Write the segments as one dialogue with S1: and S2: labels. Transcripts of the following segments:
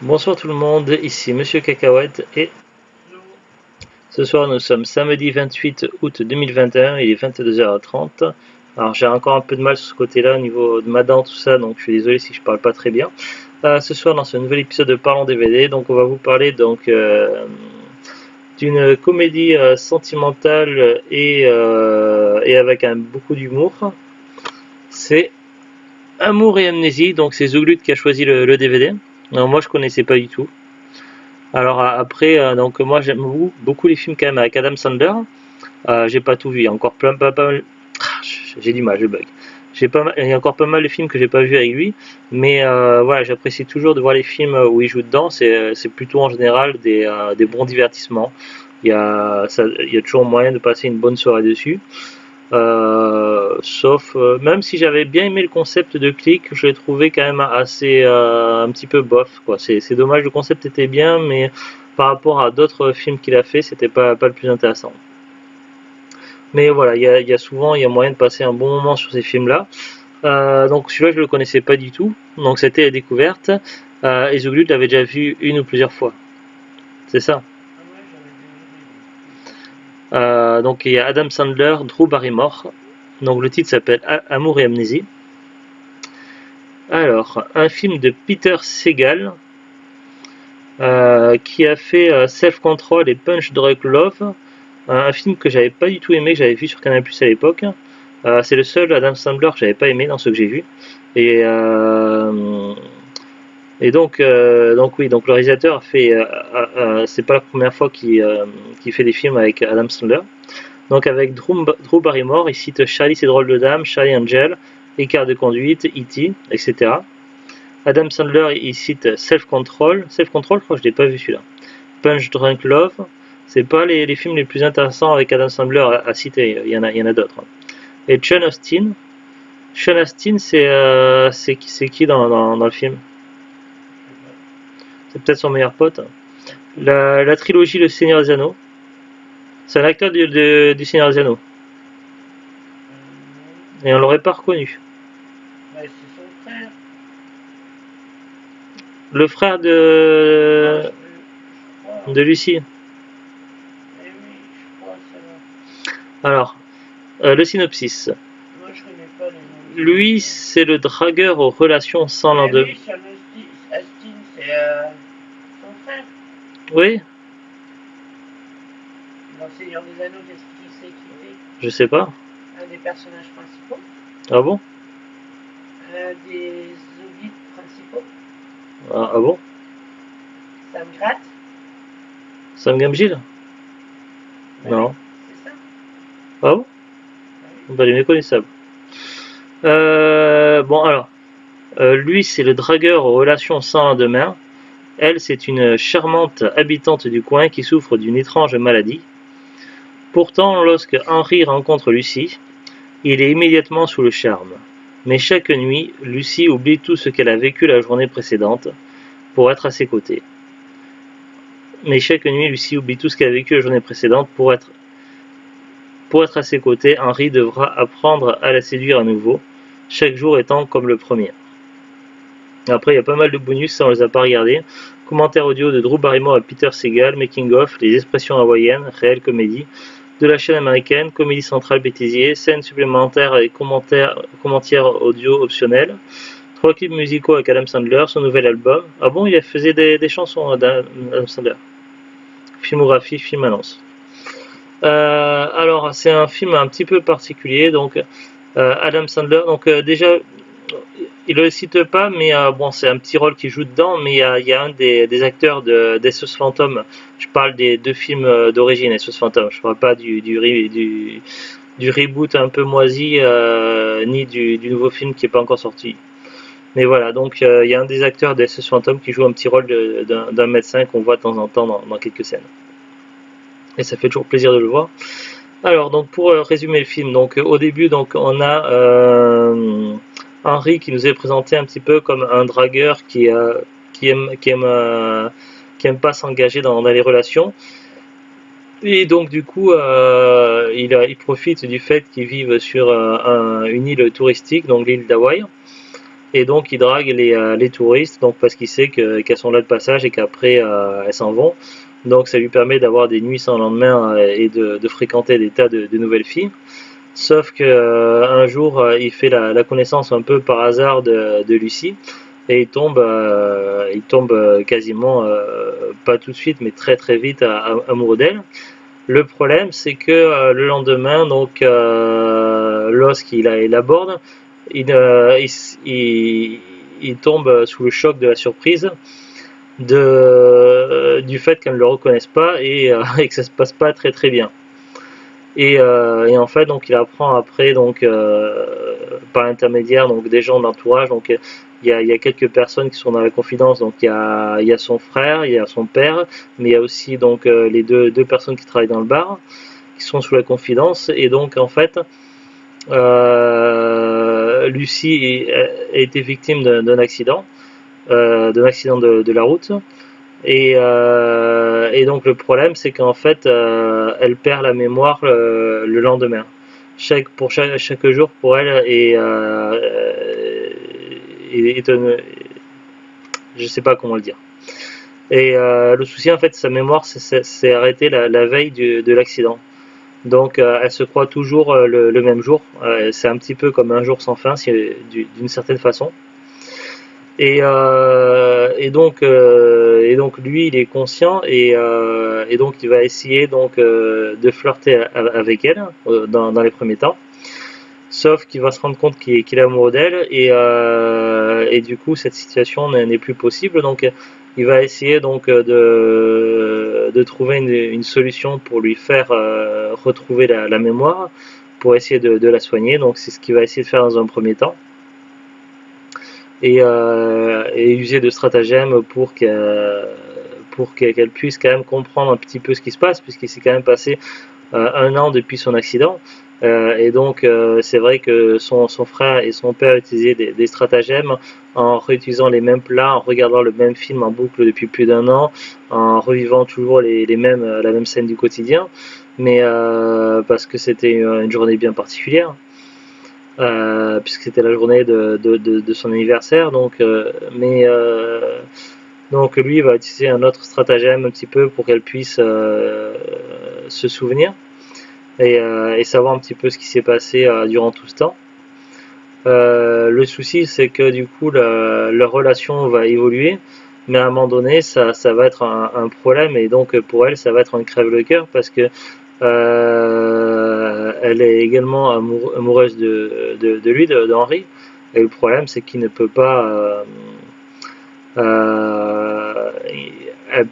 S1: Bonsoir tout le monde, ici Monsieur Cacahuète et ce soir nous sommes samedi 28 août 2021, il est 22h30. Alors j'ai encore un peu de mal sur ce côté-là au niveau de ma dent, tout ça, donc je suis désolé si je parle pas très bien. Ce soir dans ce nouvel épisode de Parlons DVD, donc on va vous parler d'une comédie sentimentale et avec beaucoup d'humour. C'est Amour et Amnésie, donc c'est Zouglute qui a choisi le DVD. Alors moi je connaissais pas du tout. Alors après, donc moi j'aime beaucoup les films quand même avec Adam Sandler. J'ai pas tout vu, il y a encore pas mal. J'ai du mal, je bug. Il y a encore pas mal de films que j'ai pas vu avec lui, mais voilà, j'apprécie toujours de voir les films où il joue dedans. C'est plutôt en général des bons divertissements. Il y a toujours moyen de passer une bonne soirée dessus. Sauf, même si j'avais bien aimé le concept de Click, je l'ai trouvé quand même assez un petit peu bof, quoi. C'est dommage, le concept était bien, mais par rapport à d'autres films qu'il a fait, c'était pas le plus intéressant. Mais voilà, il y a souvent il y a moyen de passer un bon moment sur ces films-là. Donc celui-là, je le connaissais pas du tout, donc c'était la découverte. Et Zuglut l'avait déjà vu une ou plusieurs fois, c'est ça. Donc il y a Adam Sandler, Drew Barrymore. Donc le titre s'appelle Amour et Amnésie. Alors, un film de Peter Segal qui a fait Self-Control et Punch Drunk Love, un film que j'avais pas du tout aimé, que j'avais vu sur Canal Plus à l'époque. C'est le seul Adam Sandler que j'avais pas aimé dans ceux que j'ai vu. Et, euh, et donc oui, donc le réalisateur fait, c'est pas la première fois qu'il fait des films avec Adam Sandler. Donc avec Drew Barrymore, il cite Charlie c'est drôle de dame, Charlie Angel, Écart de conduite, E.T., etc. Adam Sandler, il cite Self-Control. Self-Control, je crois que je l'ai pas vu celui-là. Punch Drunk Love. C'est pas les films les plus intéressants avec Adam Sandler à citer. Il y en a d'autres. Et Sean Astin. Sean Astin, c'est qui dans le film? C'est peut-être son meilleur pote. La trilogie Le Seigneur des Anneaux. C'est un acteur du Seigneur des Anneaux. Et on l'aurait pas reconnu.
S2: Ouais, c'est son frère.
S1: Le frère
S2: Non, je crois.
S1: de Lucie.
S2: Eh oui, je crois, ça
S1: Alors, le synopsis.
S2: va. Moi, je connais pas les noms des
S1: Lui,
S2: acteurs.
S1: c'est le dragueur aux relations sans
S2: Eh
S1: lendemain.
S2: oui, Sean Astin, c'est son frère.
S1: Oui,
S2: Dans Seigneur des Anneaux, qu'est-ce qu'il sait qui
S1: je sais pas.
S2: fait? Un des personnages principaux.
S1: Ah bon?
S2: Un des hobbits principaux.
S1: Ah bon?
S2: Sam Gratt.
S1: Sam Gamgil?
S2: Bah oui,
S1: Non.
S2: c'est ça.
S1: Ah bon?
S2: Bah oui.
S1: Bah, il est méconnaissable. Bon, alors, lui, c'est le dragueur aux relations sans lendemain. Elle, c'est une charmante habitante du coin qui souffre d'une étrange maladie. Pourtant, lorsque Henry rencontre Lucie, il est immédiatement sous le charme. Mais chaque nuit, Lucie oublie tout ce qu'elle a vécu la journée précédente pour être à ses côtés. Mais chaque nuit, Lucie oublie tout ce qu'elle a vécu la journée précédente pour être à ses côtés. Henry devra apprendre à la séduire à nouveau, chaque jour étant comme le premier. Après, il y a pas mal de bonus, ça on les a pas regardés. Commentaire audio de Drew Barrymore à Peter Segal, Making of, les expressions hawaïennes, réelle comédie, de la chaîne américaine, Comédie Centrale Bêtisier, scènes supplémentaires et commentaires audio optionnels, 3 clips musicaux avec Adam Sandler, son nouvel album. Ah bon, il faisait des chansons Adam Sandler. Filmographie, film annonce. Alors, c'est un film un petit peu particulier, donc Adam Sandler, donc déjà, il le cite pas, mais bon, c'est un petit rôle qu'il joue dedans, mais il y a un des acteurs d'SOS Phantom. Je parle des deux films d'origine, SOS Phantom. Je parle pas du reboot un peu moisi, ni du nouveau film qui est pas encore sorti. Mais voilà, donc il y a un des acteurs d'SOS Phantom qui joue un petit rôle d'un médecin qu'on voit de temps en temps dans quelques scènes. Et ça fait toujours plaisir de le voir. Alors, donc pour résumer le film, donc au début, donc on a Henry qui nous est présenté un petit peu comme un dragueur qui aime pas s'engager dans les relations. Et donc du coup, il profite du fait qu'ils vivent sur une île touristique, donc l'île d'Hawaï. et donc il drague les touristes, donc parce qu'il sait qu'elles sont là de passage et qu'après elles s'en vont. Donc ça lui permet d'avoir des nuits sans lendemain et de fréquenter des tas de nouvelles filles. Sauf que un jour il fait la connaissance un peu par hasard de Lucie et il tombe quasiment pas tout de suite mais très très vite amoureux d'elle. Le problème c'est que le lendemain donc lorsqu'il aborde il tombe sous le choc de la surprise du fait qu'elle ne le reconnaisse pas et que ça se passe pas très très bien. Et en fait donc il apprend après donc par l'intermédiaire donc des gens de l'entourage, donc il y a quelques personnes qui sont dans la confidence, donc il y a son frère, il y a son père, mais il y a aussi donc les deux personnes qui travaillent dans le bar qui sont sous la confidence. Et donc en fait Lucie a été victime d'un accident de la route. Et donc le problème c'est qu'en fait elle perd la mémoire le lendemain. Chaque jour pour elle je sais pas comment le dire. Et le souci en fait sa mémoire s'est arrêtée la veille de l'accident. Donc elle se croit toujours le même jour. C'est un petit peu comme un jour sans fin d'une certaine façon. Et donc lui il est conscient et donc il va essayer donc de flirter avec elle dans les premiers temps, sauf qu'il va se rendre compte qu'il est amoureux d'elle et du coup cette situation n'est plus possible. Donc il va essayer donc de trouver une solution pour lui faire retrouver la mémoire, pour essayer de la soigner. Donc c'est ce qu'il va essayer de faire dans un premier temps. Et user de stratagèmes pour qu'elle puisse quand même comprendre un petit peu ce qui se passe, puisqu'il s'est quand même passé un an depuis son accident. Et donc c'est vrai que son frère et son père utilisaient des stratagèmes en réutilisant les mêmes plats, en regardant le même film en boucle depuis plus d'un an, en revivant toujours la même scène du quotidien, mais parce que c'était une journée bien particulière. Puisque c'était la journée de son anniversaire, donc donc lui va utiliser un autre stratagème un petit peu pour qu'elle puisse se souvenir et savoir un petit peu ce qui s'est passé durant tout ce temps. Le souci c'est que du coup leur relation va évoluer, mais à un moment donné ça va être un problème, et donc pour elle ça va être un crève-le-cœur, parce que elle est également amoureuse de lui, d'Henri, et le problème c'est qu'il ne peut pas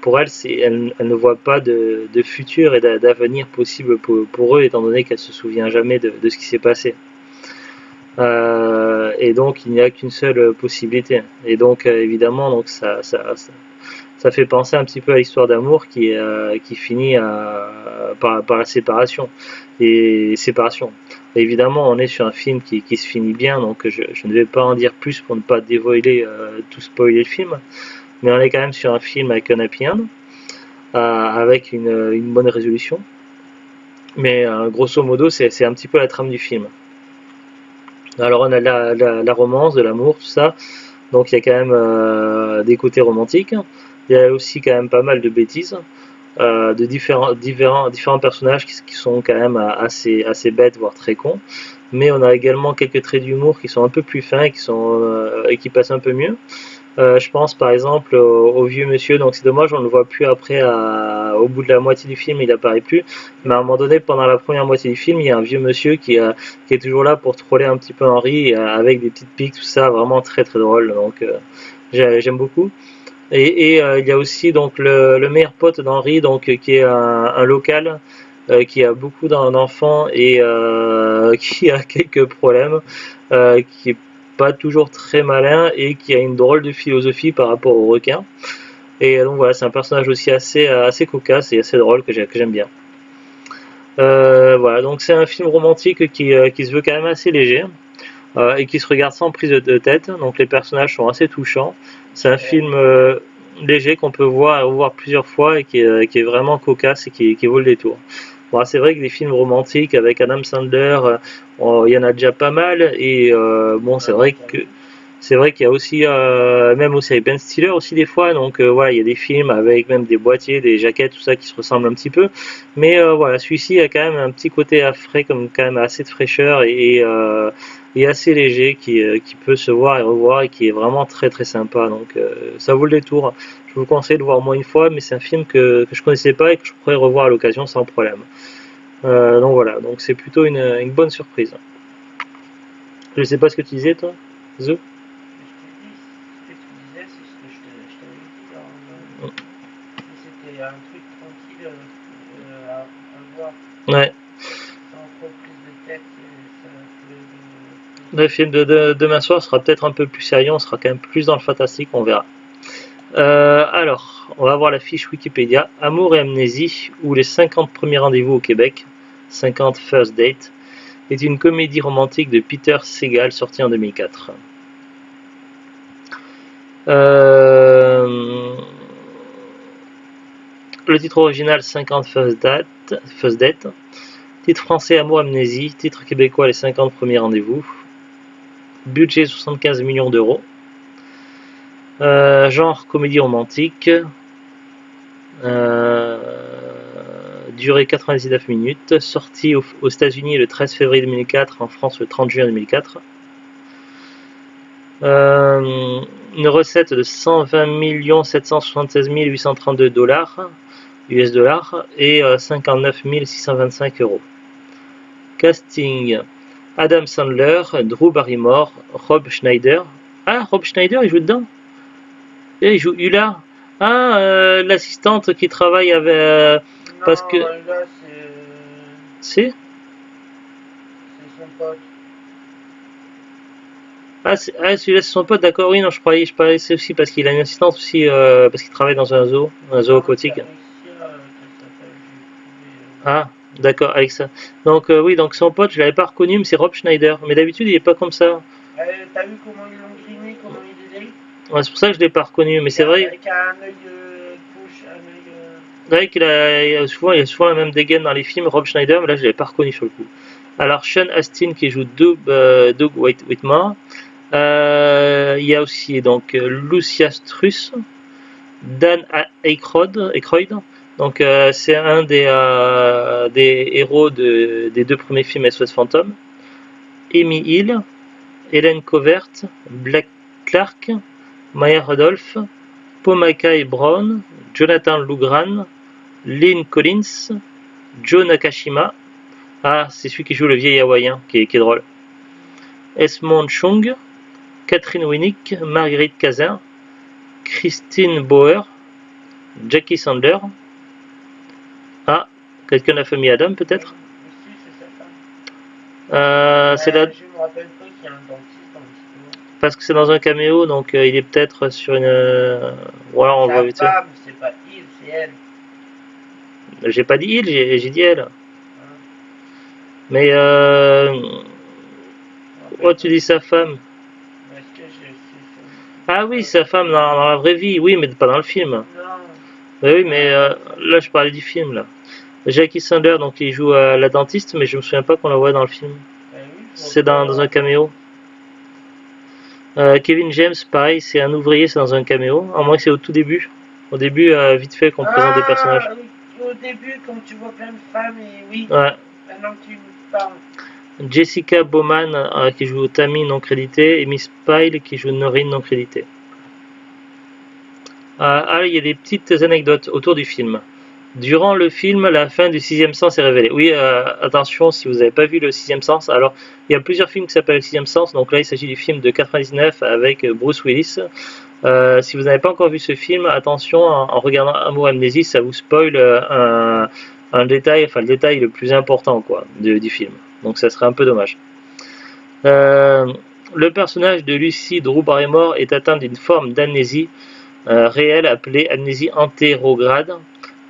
S1: pour elle, elle ne voit pas de futur et d'avenir possible pour eux, étant donné qu'elle se souvient jamais de ce qui s'est passé. Et donc il n'y a qu'une seule possibilité, et donc évidemment donc ça fait penser un petit peu à l'histoire d'amour qui finit par la séparation. Et séparation. Évidemment, on est sur un film qui se finit bien, donc je ne vais pas en dire plus pour ne pas dévoiler tout spoiler le film, mais on est quand même sur un film avec un happy end, avec une bonne résolution. Mais grosso modo, c'est un petit peu la trame du film. Alors on a la romance, de l'amour, tout ça, donc il y a quand même des côtés romantiques. Il y a aussi quand même pas mal de bêtises, de différents personnages qui sont quand même assez bêtes, voire très cons. Mais on a également quelques traits d'humour qui sont un peu plus fins et qui passent un peu mieux. Je pense par exemple au vieux monsieur, donc c'est dommage on ne le voit plus après, au bout de la moitié du film il apparaît plus, mais à un moment donné pendant la première moitié du film il y a un vieux monsieur qui est toujours là pour troller un petit peu Henri, avec des petites piques, tout ça, vraiment très très drôle, donc j'aime beaucoup. Et il y a aussi donc le meilleur pote d'Henri, donc qui est un local qui a beaucoup d'enfants et qui a quelques problèmes, qui est pas toujours très malin et qui a une drôle de philosophie par rapport aux requins. Et donc voilà, c'est un personnage aussi assez cocasse et assez drôle que j'aime bien. Voilà, donc c'est un film romantique qui se veut quand même assez léger et qui se regarde sans prise de tête. Donc les personnages sont assez touchants. C'est un film léger qu'on peut voir plusieurs fois et qui est vraiment cocasse et qui vaut le détour. Bon, c'est vrai que des films romantiques avec Adam Sandler, il y en a déjà pas mal, et bon, c'est vrai que C'est vrai qu'il y a aussi, même aussi avec Ben Stiller aussi des fois, donc voilà, il y a des films avec même des boîtiers, des jaquettes, tout ça qui se ressemblent un petit peu. Mais voilà, celui-ci a quand même un petit côté frais, comme quand même assez de fraîcheur et assez léger qui peut se voir et revoir et qui est vraiment très très sympa. Donc ça vaut le détour. Je vous conseille de voir au moins une fois, mais c'est un film que je connaissais pas et que je pourrais revoir à l'occasion sans problème. Donc voilà, donc c'est plutôt une bonne surprise. Je sais pas ce que tu disais toi, Zo.
S2: Ce que tu disais, c'est ce que je t'avais dit. C'était un truc tranquille à voir,
S1: Ouais.
S2: sans trop prise de tête.
S1: Le film de demain soir sera peut-être un peu plus sérieux, on sera quand même plus dans le fantastique, on verra. Alors, on va voir la fiche Wikipédia. Amour et amnésie, ou les 50 premiers rendez-vous au Québec, 50 First Date, est une comédie romantique de Peter Segal sortie en 2004. Le titre original 50 First Date. Titre français Amour Amnésie. Titre québécois Les 50 premiers rendez-vous. Budget 75 millions d'euros. Genre comédie romantique. Durée 99 minutes. Sortie aux États-Unis le 13 février 2004, en France le 30 juin 2004. Une recette de 120 776 832 dollars US dollars et 59 625 euros. Casting Adam Sandler, Drew Barrymore, Rob Schneider. Ah, Rob Schneider, il joue dedans. Et il joue Hula. Ah, l'assistante qui travaille avec. Parce que.
S2: Là,
S1: C'est
S2: son pote.
S1: Ah, celui-là, c'est son pote, d'accord. Oui, non, je parlais c'est aussi parce qu'il a une assistante aussi, parce qu'il travaille dans un zoo aquatique. Ah, d'accord, avec ça. Donc, oui, donc son pote, je l'avais pas reconnu, mais c'est Rob Schneider. Mais d'habitude, il est pas comme ça.
S2: T'as vu comment ils l'ont grimé, comment il est?
S1: Ouais, c'est pour ça que je l'ai pas reconnu, mais c'est vrai.
S2: Avec un œil gauche, un œil.
S1: C'est vrai qu'il a souvent la même dégaine dans les films, Rob Schneider, mais là, je l'avais pas reconnu sur le coup. Alors, Sean Astin qui joue Doug Whitmore. Il y a aussi donc Lucia Struss, Dan Aykroyd. Donc c'est un des héros des deux premiers films SOS Phantom. Amy Hill, Helen Covert, Black Clark, Maya Rudolph, Pomaka Brown, Jonathan Lougran, Lynn Collins, Joe Nakashima. Ah, c'est celui qui joue le vieil hawaïen, qui est drôle. Esmond Chung, Catherine Winnick, Marguerite Cazin, Christine Bauer, Jackie Sandler. Ah, quelqu'un de la famille Adam peut-être. C'est là.
S2: Je me rappelle pas qu'il y a un dentiste dans le film.
S1: Parce que c'est dans un caméo, donc il est peut-être sur une. Voilà, on voit vite fait.
S2: C'est pas il, c'est elle.
S1: J'ai pas dit il, j'ai dit elle. Mais oh, tu dis sa femme. Ah oui, sa femme dans la vraie vie, oui, mais pas dans le film.
S2: Non.
S1: Oui, mais là je parlais du film là. Jackie Sandler, donc il joue la dentiste, mais je me souviens pas qu'on la voit dans le film. C'est dans un caméo. Kevin James, pareil, c'est un ouvrier, c'est dans un caméo. À moins que c'est au tout début. Au début, vite fait, qu'on présente des personnages.
S2: Au début, quand tu vois plein de femmes, et oui.
S1: Ouais.
S2: Maintenant que tu parles.
S1: Jessica Bowman qui joue Tammy non crédité et Miss Pyle qui joue Noreen non crédité. Il y a des petites anecdotes autour du film. Durant le film, la fin du Sixième Sens est révélée. Oui, attention, si vous n'avez pas vu le Sixième Sens, alors il y a plusieurs films qui s'appellent le Sixième Sens, donc là il s'agit du film de 99 avec Bruce Willis. Si vous n'avez pas encore vu ce film, attention, en regardant Amour et Amnésie, ça vous spoil un détail, enfin le détail le plus important quoi, du film. Donc ça serait un peu dommage. Le personnage de Lucy Drew Barrymore est atteint d'une forme d'amnésie réelle appelée amnésie antérograde.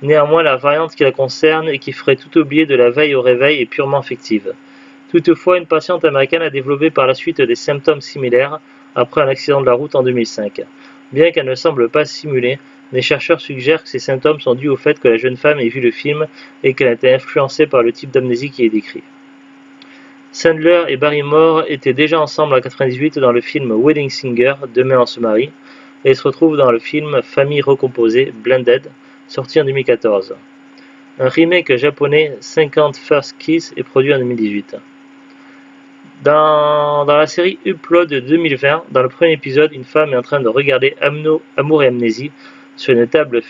S1: Néanmoins, la variante qui la concerne et qui ferait tout oublier de la veille au réveil est purement fictive. Toutefois, une patiente américaine a développé par la suite des symptômes similaires après un accident de la route en 2005. Bien qu'elle ne semble pas simulée, les chercheurs suggèrent que ces symptômes sont dus au fait que la jeune femme ait vu le film et qu'elle a été influencée par le type d'amnésie qui est décrit. Sandler et Barrymore étaient déjà ensemble en 1998 dans le film Wedding Singer, Demain on se marie, et se retrouvent dans le film Famille recomposée, Blended, sorti en 2014. Un remake japonais, 50 First Kiss, est produit en 2018. Dans la série Upload de 2020, dans le premier épisode, une femme est en train de regarder Amour et Amnésie sur une tablette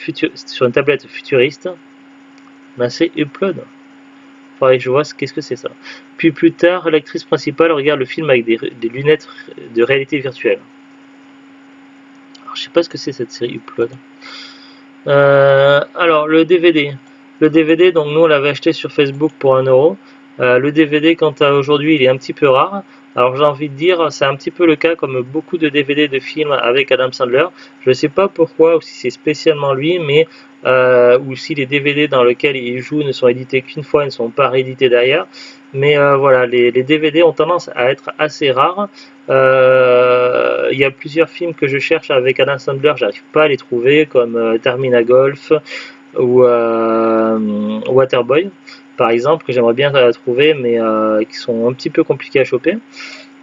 S1: futuriste. Ben, c'est Upload. Faudrait que je vois qu'est-ce que c'est ça. Puis plus tard, l'actrice principale regarde le film avec des lunettes de réalité virtuelle. Alors, je sais pas ce que c'est cette série Upload. Alors le DVD. Le DVD, donc nous on l'avait acheté sur Facebook pour 1€. Le DVD, quant à aujourd'hui, il est un petit peu rare. Alors j'ai envie de dire, c'est un petit peu le cas comme beaucoup de DVD de films avec Adam Sandler. Je ne sais pas pourquoi, ou si c'est spécialement lui, mais ou si les DVD dans lesquels il joue ne sont édités qu'une fois et ne sont pas réédités derrière. Mais voilà, les DVD ont tendance à être assez rares. Il y a plusieurs films que je cherche avec Adam Sandler, j'arrive pas à les trouver, comme Termina Golf ou Waterboy, par exemple, que j'aimerais bien trouver, mais qui sont un petit peu compliqués à choper.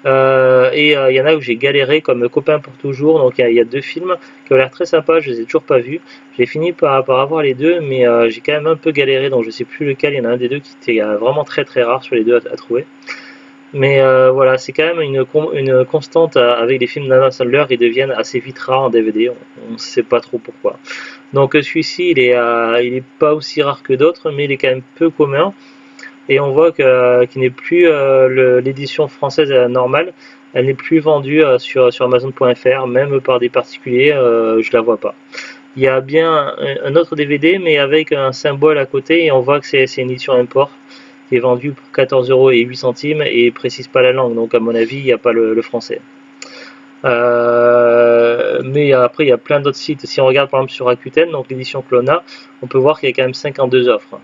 S1: Il y en a où j'ai galéré, comme Copain pour toujours. Donc il y a 2 films qui ont l'air très sympas, je les ai toujours pas vus. J'ai fini par avoir les 2, mais j'ai quand même un peu galéré, donc je sais plus lequel. Il y en a un des 2 qui était vraiment très très rare sur les 2 à trouver. Mais voilà, c'est quand même une constante avec les films d'Adam Sandler, ils deviennent assez vite rares en DVD, on ne sait pas trop pourquoi. Donc celui-ci, il est pas aussi rare que d'autres, mais il est quand même peu commun. Et on voit qu'il n'est plus l'édition française normale, elle n'est plus vendue sur Amazon.fr, même par des particuliers, je la vois pas. Il y a bien un autre DVD, mais avec un symbole à côté, et on voit que c'est une édition import qui est vendue pour 14,08€ et précise pas la langue, donc à mon avis, il n'y a pas le français. Mais après, il y a plein d'autres sites. Si on regarde par exemple sur Rakuten, donc l'édition Clona, on peut voir qu'il y a quand même 52 offres.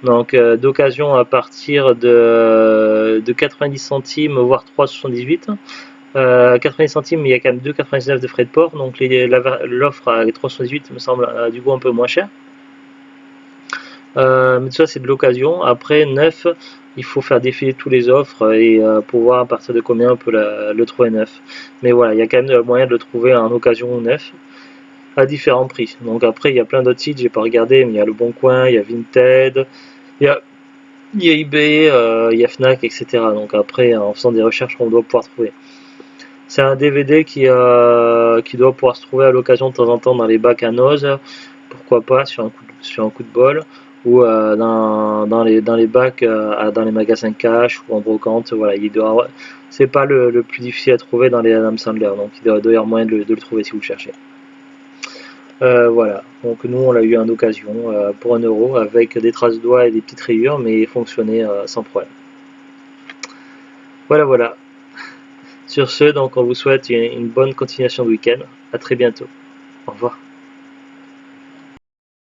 S1: Donc d'occasion à partir de 90 centimes, voire 3,78. 90 centimes, il y a quand même 2,99 de frais de port. Donc l'offre à 3,78 me semble du coup un peu moins cher. Mais tout ça c'est de l'occasion. Après neuf, il faut faire défiler tous les offres et pour voir à partir de combien on peut le trouver neuf. Mais voilà, il y a quand même moyen de le trouver en occasion ou neuf à différents prix. Donc après il y a plein d'autres sites, j'ai pas regardé, mais il y a Le Bon Coin, il y a Vinted, il y a eBay, il y a Fnac, etc. Donc après en faisant des recherches on doit pouvoir trouver. C'est un DVD qui doit pouvoir se trouver à l'occasion de temps en temps dans les bacs à noz, pourquoi pas sur un coup de bol, ou dans les bacs dans les magasins cash ou en brocante. Voilà, c'est pas le plus difficile à trouver dans les Adam Sandler, donc il doit y avoir moyen de le trouver si vous le cherchez. Voilà, donc nous on l'a eu en occasion pour 1€ avec des traces de doigts et des petites rayures, mais il fonctionnait sans problème. Voilà. Sur ce, donc on vous souhaite une bonne continuation de week-end. À très bientôt. Au revoir.